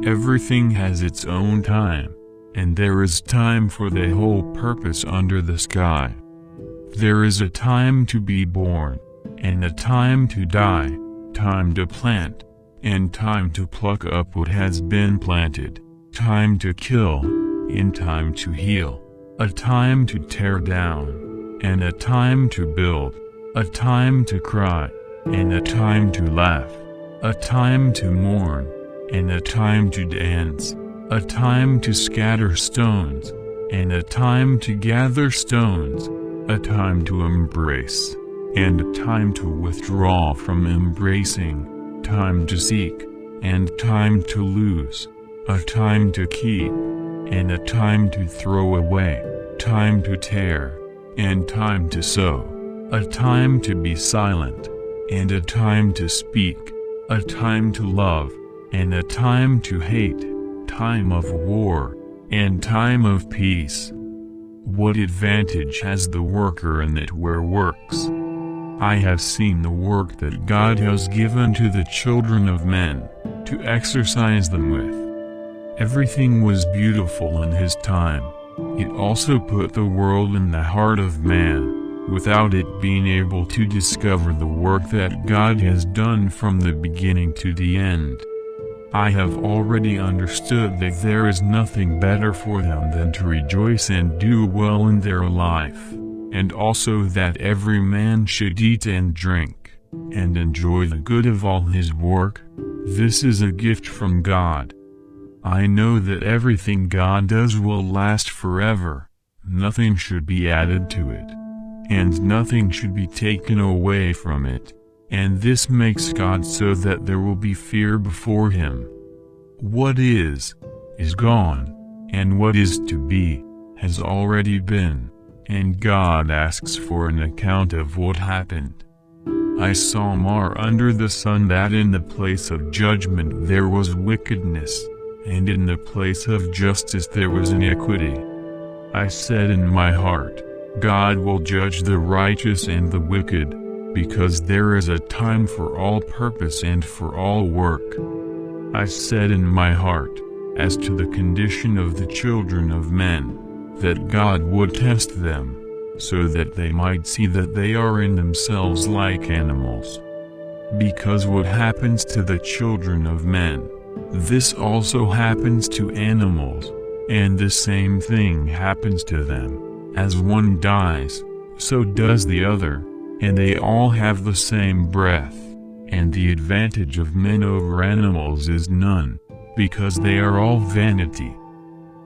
Everything has its own time, and there is time for the whole purpose under the sky. There is a time to be born, and a time to die, time to plant, and time to pluck up what has been planted, time to kill, and time to heal, a time to tear down, and a time to build, a time to cry, and a time to laugh, a time to mourn, and a time to dance, a time to scatter stones, and a time to gather stones, a time to embrace, and a time to withdraw from embracing, time to seek, and time to lose, a time to keep, and a time to throw away, time to tear, and time to sow, a time to be silent, and a time to speak, a time to love, and a time to hate, time of war, and time of peace. What advantage has the worker in it where works? I have seen the work that God has given to the children of men, to exercise them with. Everything was beautiful in his time. It also put the world in the heart of man, without it being able to discover the work that God has done from the beginning to the end. I have already understood that there is nothing better for them than to rejoice and do well in their life, and also that every man should eat and drink, and enjoy the good of all his work. This is a gift from God. I know that everything God does will last forever, nothing should be added to it, and nothing should be taken away from it. And this makes God so that there will be fear before him. What is gone, and what is to be, has already been, and God asks for an account of what happened. I saw more under the sun that in the place of judgment there was wickedness, and in the place of justice there was iniquity. I said in my heart, God will judge the righteous and the wicked, because there is a time for all purpose and for all work. I said in my heart, as to the condition of the children of men, that God would test them, so that they might see that they are in themselves like animals. Because what happens to the children of men, this also happens to animals, and the same thing happens to them. As one dies, so does the other. And they all have the same breath, and the advantage of men over animals is none, because they are all vanity.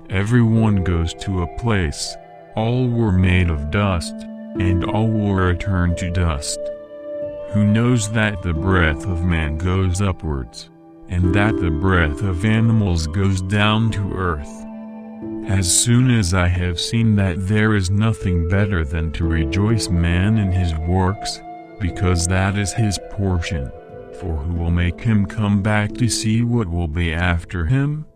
Everyone goes to a place, all were made of dust, and all will return to dust. Who knows that the breath of man goes upwards, and that the breath of animals goes down to earth? As soon as I have seen that there is nothing better than to rejoice man in his works, because that is his portion, for who will make him come back to see what will be after him?